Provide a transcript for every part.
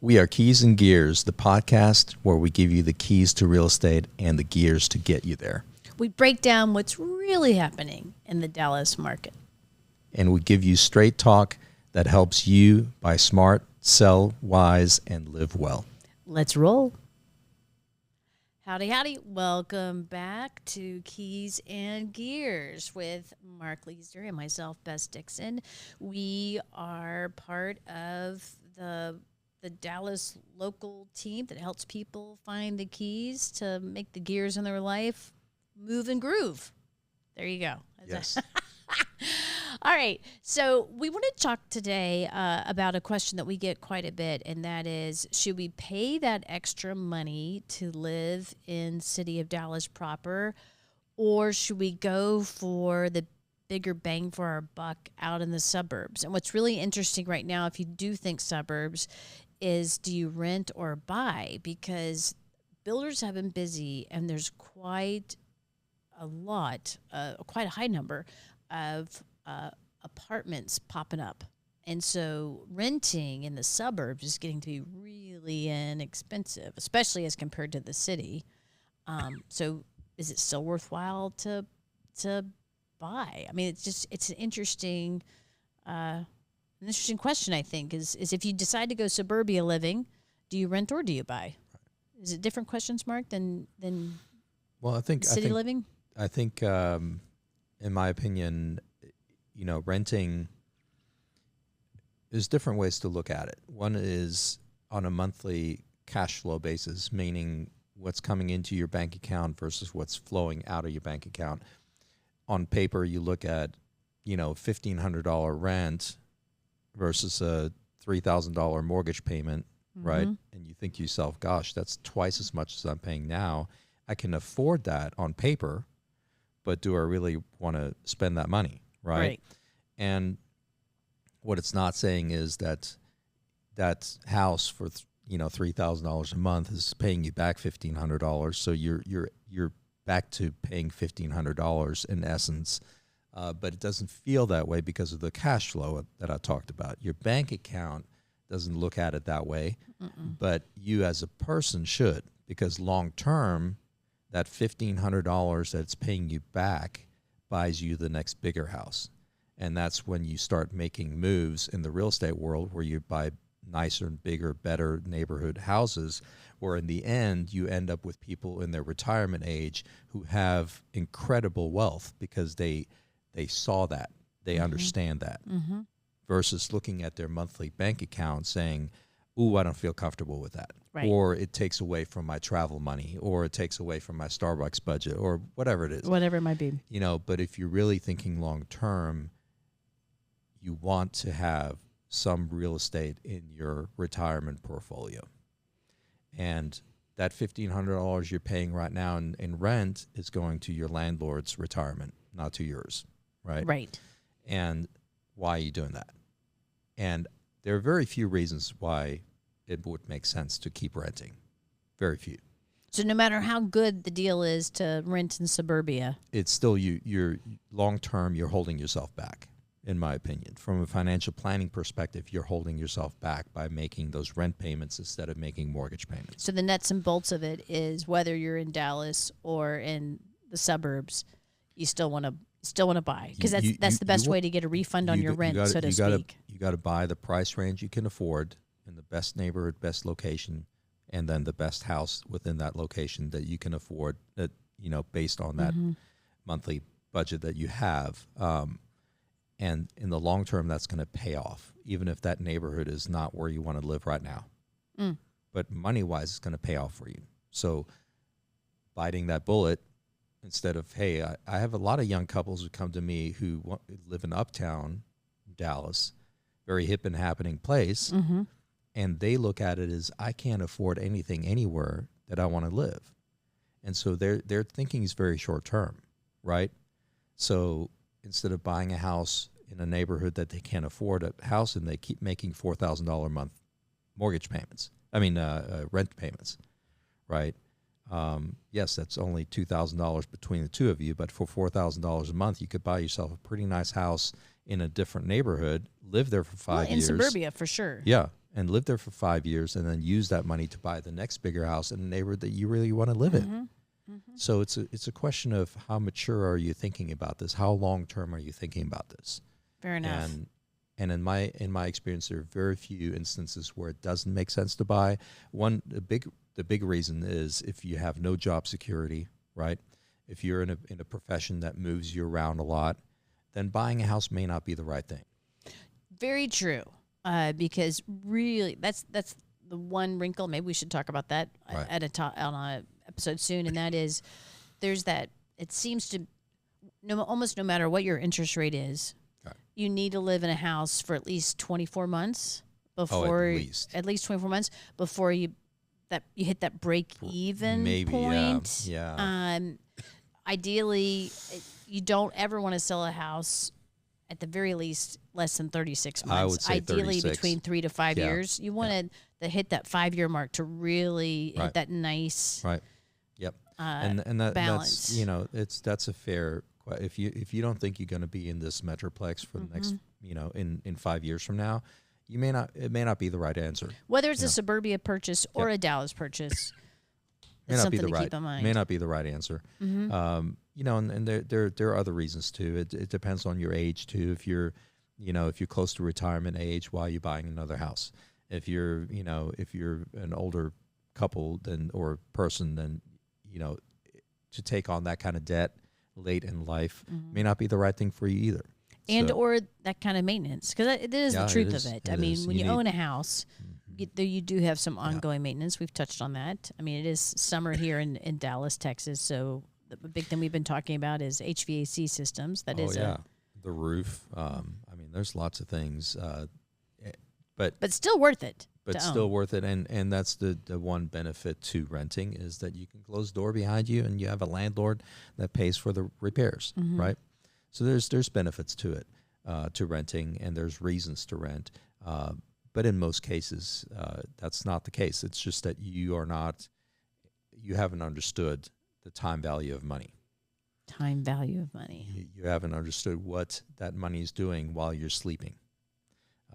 We are Keys and Gears, the podcast where we give you the keys to real estate and the gears to get you there. We break down what's really happening in the Dallas market. And we give you straight talk that helps you buy smart, sell wise, and live well. Let's roll. Howdy, howdy. Welcome back to Keys and Gears with Mark Leaster and myself, Bess Dixon. We are part of the Dallas local team that helps people find the keys to make the gears in their life move and groove. There you go. Yes. All right. So we want to talk today about a question that we get quite a bit, and that is, should we pay that extra money to live in city of Dallas proper, or should we go for the bigger bang for our buck out in the suburbs? And what's really interesting right now, if you do think suburbs, is do you rent or buy? Because builders have been busy, and there's quite a high number of apartments popping up. And so renting in the suburbs is getting to be really inexpensive, especially as compared to the city. So is it still worthwhile to buy? I mean, it's an interesting question, I think, is if you decide to go suburbia living, do you rent or do you buy? Is it different questions, Mark, than Well, I think living? I think, in my opinion, renting, there's different ways to look at it. One is on a monthly cash flow basis, meaning what's coming into your bank account versus what's flowing out of your bank account. On paper, you look at, $1,500 rent versus a $3,000 mortgage payment, right? And you think to yourself, gosh, that's twice as much as I'm paying now. I can afford that on paper, but do I really want to spend that money, right? And what it's not saying is that house for $3,000 a month is paying you back $1,500, so you're back to paying $1,500 in essence. But it doesn't feel that way because of the cash flow that I talked about. Your bank account doesn't look at it that way, but you as a person should, because long term, that $1,500 that's paying you back buys you the next bigger house. And that's when you start making moves in the real estate world where you buy nicer and bigger, better neighborhood houses, where in the end you end up with people in their retirement age who have incredible wealth because they saw that, they understand that, versus looking at their monthly bank account saying, ooh, I don't feel comfortable with that. Right. Or it takes away from my travel money, or it takes away from my Starbucks budget, or whatever it is. Whatever it might be. But if you're really thinking long term, you want to have some real estate in your retirement portfolio. And that $1,500 you're paying right now in rent is going to your landlord's retirement, not to yours, right? Right. And why are you doing that? And there are very few reasons why it would make sense to keep renting. Very few. So no matter how good the deal is to rent in suburbia, it's still you're long term, you're holding yourself back, in my opinion. From a financial planning perspective, you're holding yourself back by making those rent payments instead of making mortgage payments. so the nuts and bolts of it is whether you're in Dallas or in the suburbs, you still want to buy, because that's the best way to get a refund on your rent, so to speak. You got to buy the price range you can afford in the best neighborhood, best location, and then the best house within that location that you can afford, that based on that monthly budget that you have. And in the long term, that's going to pay off, even if that neighborhood is not where you want to live right now. But money-wise, it's going to pay off for you. So biting that bullet, instead of, hey, I have a lot of young couples who come to me who live in uptown Dallas, very hip and happening place, and they look at it as, I can't afford anything anywhere that I want to live. And so their thinking is very short term, right? So instead of buying a house in a neighborhood that they can't afford a house in, they keep making $4,000 a month mortgage payments. Rent payments, right? Yes, that's only $2,000 between the two of you, but for $4,000 a month, you could buy yourself a pretty nice house in a different neighborhood, live there for 5 years. In suburbia, for sure. Yeah, and live there for 5 years and then use that money to buy the next bigger house in a neighborhood that you really want to live in. So it's a question of how mature are you thinking about this? How long term are you thinking about this? Fair enough. And in my experience, there are very few instances where it doesn't make sense to buy. The big reason is if you have no job security, right? If you're in a profession that moves you around a lot, then buying a house may not be the right thing. Very true. Because really, that's the one wrinkle. Maybe we should talk about that on a episode soon. And that is, there's that. It seems to almost no matter what your interest rate is, you need to live in a house for at least 24 months before at least 24 months before you hit that break even point. Yeah. Ideally, you don't ever want to sell a house at the very least less than 36 months. I would say ideally 36. Between 3 to 5 years. You want to hit that 5-year mark to really hit that nice Yep. And that, balance. that's that's a fair. If you don't think you're going to be in this metroplex for the next in 5 years from now, it may not be the right answer. Whether it's a suburbia purchase or a Dallas purchase, it's something to keep in mind. May not be the right answer. And there are other reasons too. It depends on your age too. If you're close to retirement age, why are you buying another house? If you're an older couple or person, then to take on that kind of debt late in life may not be the right thing for you either. Or that kind of maintenance, because it is the truth of it. I mean, when you own a house, you do have some ongoing maintenance. We've touched on that. I mean, it is summer here in Dallas, Texas, so the big thing we've been talking about is HVAC systems. That is the roof. I mean, there's lots of things, but still worth it. But still worth it, and that's the one benefit to renting is that you can close the door behind you, and you have a landlord that pays for the repairs, right? So there's benefits to it, to renting, and there's reasons to rent. But in most cases, that's not the case. It's just that you haven't understood the time value of money. Time value of money. You haven't understood what that money is doing while you're sleeping.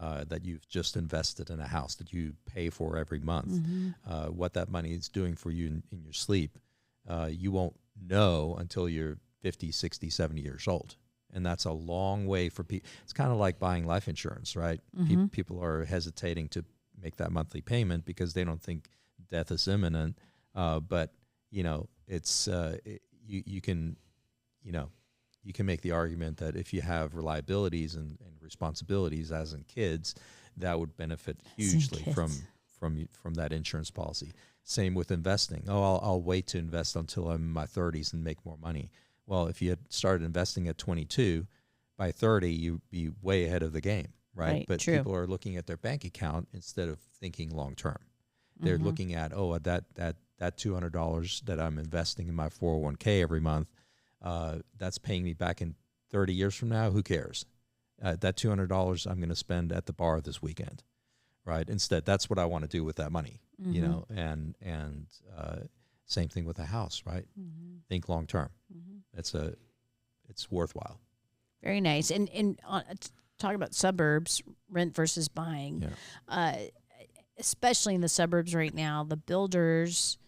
That you've just invested in a house that you pay for every month, what that money is doing for you in your sleep, you won't know until you're 50, 60, 70 years old. And that's a long way for people. It's kind of like buying life insurance, right? People are hesitating to make that monthly payment because they don't think death is imminent. But, it's you can make the argument that if you have reliabilities and responsibilities as in kids, that would benefit hugely from that insurance policy. Same with investing. I'll wait to invest until I'm in my 30s and make more money. Well, if you had started investing at 22, by 30 you'd be way ahead of the game, right? But true. People are looking at their bank account instead of thinking long term. They're looking at that $200 that I'm investing in my 401k every month. That's paying me back in 30 years from now. Who cares? That $200 I'm going to spend at the bar this weekend, right? Instead, that's what I want to do with that money, and same thing with a house, right? Think long term. It's worthwhile. Very nice. And talking about suburbs, rent versus buying, especially in the suburbs right now, the builders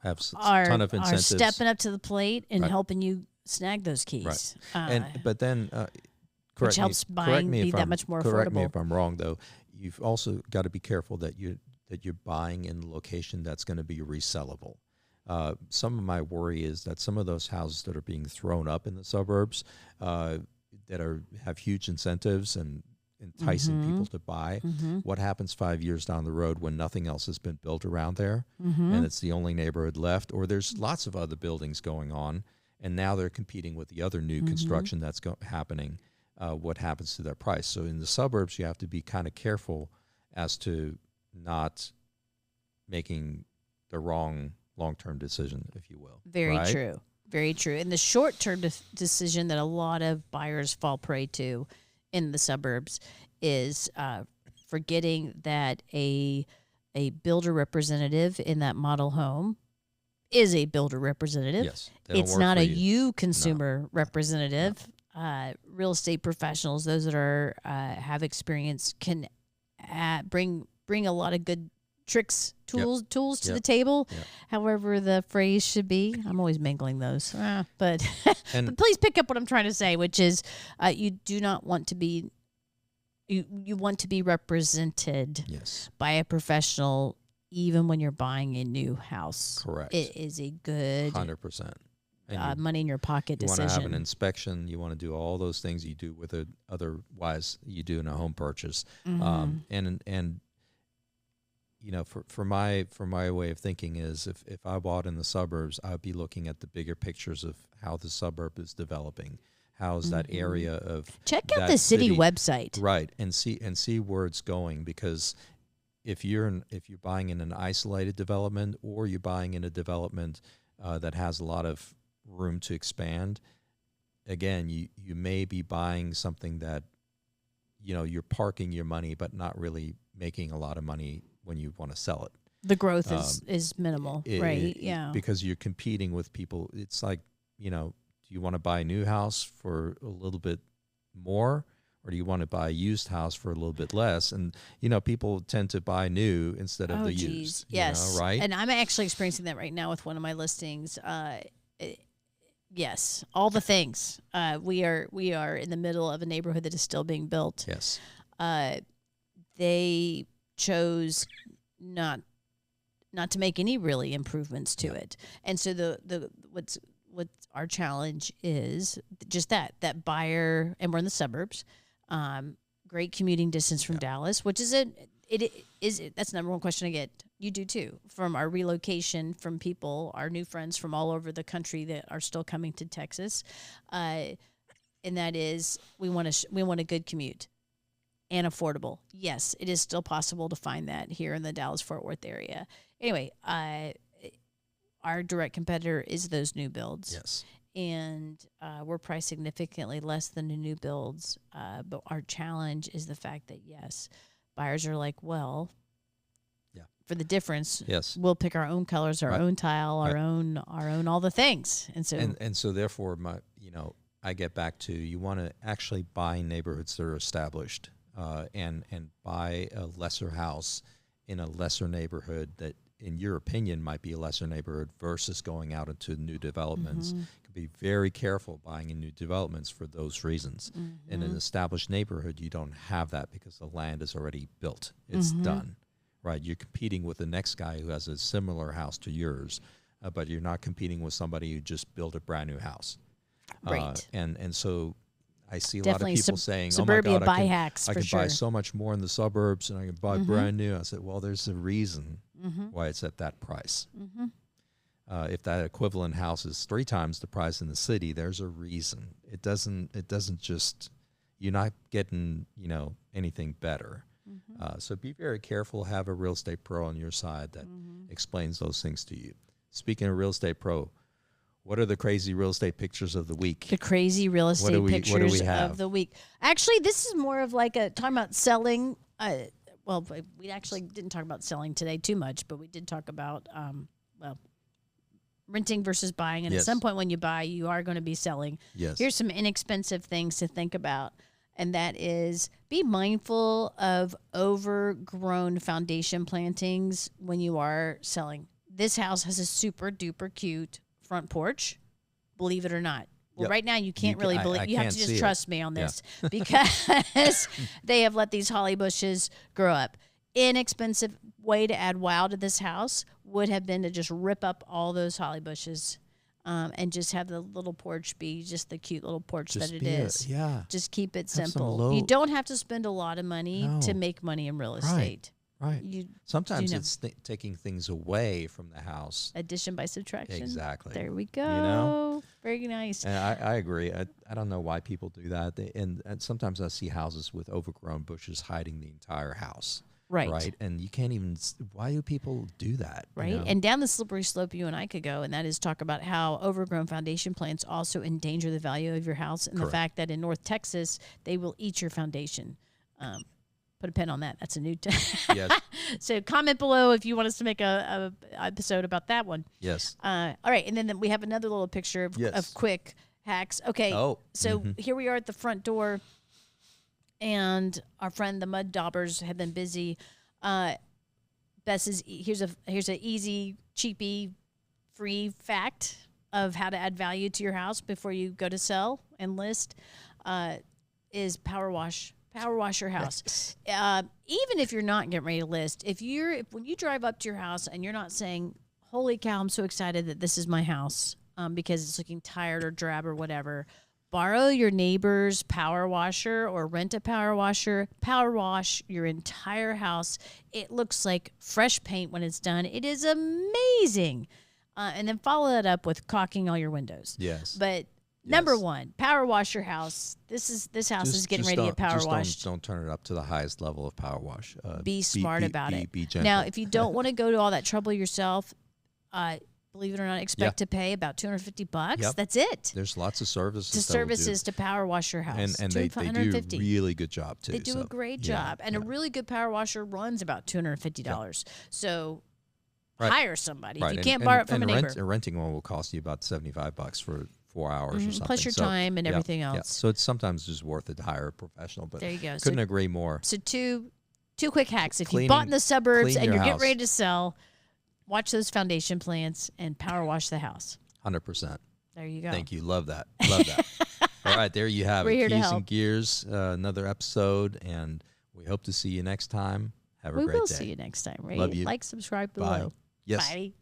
have a ton of incentives. Are stepping up to the plate and helping you snag those keys. Right. But then, which helps buying be that much more affordable. Correct me if I'm wrong, though. You've also got to be careful that you're buying in a location that's going to be resellable. Some of my worry is that some of those houses that are being thrown up in the suburbs that have huge incentives and enticing people to buy. What happens 5 years down the road when nothing else has been built around there and it's the only neighborhood left, or there's lots of other buildings going on and now they're competing with the other new construction that's happening. What happens to their price? So in the suburbs, you have to be kind of careful as to not making the wrong long-term decision, if you will. Very true. Very true. And the short-term decision that a lot of buyers fall prey to in the suburbs is forgetting that a builder representative in that model home is a builder representative. Yes, it's not a you consumer representative. No. Real estate professionals, those that are have experience, can bring bring a lot of good tools to Yep. the table. Yep. However the phrase should be. I'm always mangling those. But, And but please pick up what I'm trying to say, which is you do not want to be, you want to be represented yes, by a professional even when you're buying a new house. correct. It is a good 100%. And money in your pocket you want to have an decision. inspection. You want to do all those things you do with it. Otherwise, you do in a home purchase. Mhm. And you know, for my way of thinking is if I bought in the suburbs, I'd be looking at the bigger pictures of how the suburb is developing. How's that area of Check out that the city website. right, and see where it's going, because if you're buying in an isolated development, or you're buying in a development that has a lot of room to expand, again, you may be buying something that, you know, you're parking your money but not really making a lot of money when you want to sell it. The growth is minimal, right? Yeah. Because you're competing with people. It's like, you know, do you want to buy a new house for a little bit more, or do you want to buy a used house for a little bit less? And, you know, people tend to buy new instead of the used. Yes. You know, right? And I'm actually experiencing that right now with one of my listings. Yes, all the things. We are in the middle of a neighborhood that is still being built. Yes. They chose not to make any really improvements to it, and so the what's our challenge is just that buyer, and we're in the suburbs, great commuting distance from Dallas, which is that's the number one question I get. You do too, from our relocation, from people, our new friends from all over the country that are still coming to Texas, and that is we want a good commute and affordable. Yes, it is still possible to find that here in the Dallas-Fort Worth area. Anyway, our direct competitor is those new builds. Yes. And we're priced significantly less than the new builds. But our challenge is the fact that, yes, buyers are like, well, for the difference, yes, we'll pick our own colors, our own tile, our own all the things. And so therefore, I get back to, you want to actually buy neighborhoods that are established, and buy a lesser house in a lesser neighborhood that, in your opinion, might be a lesser neighborhood, versus going out into new developments. You can be very careful buying in new developments for those reasons. In an established neighborhood, you don't have that because the land is already built. It's done, right? You're competing with the next guy who has a similar house to yours, but you're not competing with somebody who just built a brand new house. Right. And so I see a Definitely lot of people saying, suburbia "Oh my God, buy hacks I for can sure. buy so much more in the suburbs, and I can buy brand new." I said, "Well, there's a reason why it's at that price. If that equivalent house is 3 times the price in the city, there's a reason. It doesn't just, you're not getting, anything better." So be very careful. Have a real estate pro on your side that explains those things to you. Speaking of real estate pro, what are the crazy real estate pictures of the week? The crazy real estate pictures have? of the week. Actually, this is more of like talking about selling. Well, we actually didn't talk about selling today too much, but we did talk about, renting versus buying. And at some point when you buy, you are going to be selling. Yes. Here's some inexpensive things to think about. And that is, be mindful of overgrown foundation plantings when you are selling. This house has a super duper cute front porch, believe it or not. Well, right now you can't really believe. You have to just trust me on this because they have let these holly bushes grow up. Inexpensive way to add wow to this house would have been to just rip up all those holly bushes, and just have the little porch be just the cute little porch that it is. Just keep it simple. You don't have to spend a lot of money to make money in real estate. Right. Sometimes it's taking things away from the house. Addition by subtraction. Exactly. There we go. Very nice. And I agree. I don't know why people do that. And sometimes I see houses with overgrown bushes hiding the entire house. Right. And you can't even, why do people do that? Right. And down the slippery slope you and I could go, and that is talk about how overgrown foundation plants also endanger the value of your house, and the fact that in North Texas, they will eat your foundation. Put a pin on that. That's a new Yes. So comment below if you want us to make a episode about that one. Yes. All right. And then we have another little picture of quick hacks. Okay. So here we are at the front door, and our friend the mud daubers have been busy Bess is here's a easy, cheapy, free fact of how to add value to your house before you go to sell and list. Is power wash. Power wash your house. Even if you're not getting ready to list, when you drive up to your house and you're not saying, "Holy cow, I'm so excited that this is my house," because it's looking tired or drab or whatever. Borrow your neighbor's power washer or rent a power washer. Power wash your entire house. It looks like fresh paint when it's done. It is amazing. And then follow that up with caulking all your windows. Yes. But number one, power wash your house. This house is getting ready to get power washed. Don't turn it up to the highest level of power wash. Be smart about it. Be gentle. Now, if you don't want to go to all that trouble yourself, believe it or not, expect to pay about $250. Yep. That's it. There's lots of services. To power wash your house. And they do a really good job, too. They do a great job. And a really good power washer runs about $250. Yep. So hire somebody. If you can't borrow it from a neighbor. Renting one will cost you about $75 for 4 hours or something. Plus your time and everything else. Yeah. So it's sometimes just worth it to hire a professional. But there you go. Couldn't agree more. So two quick hacks. If you bought in the suburbs and you're getting ready to sell, watch those foundation plants and power wash the house. 100%. There you go. Thank you. Love that. Love that. All right, there you have it. We're here to Keys help. and Gears, another episode, and we hope to see you next time. Have a great day. We will see you next time. Right? Love you. Like, subscribe Bye. below. Yes. Bye.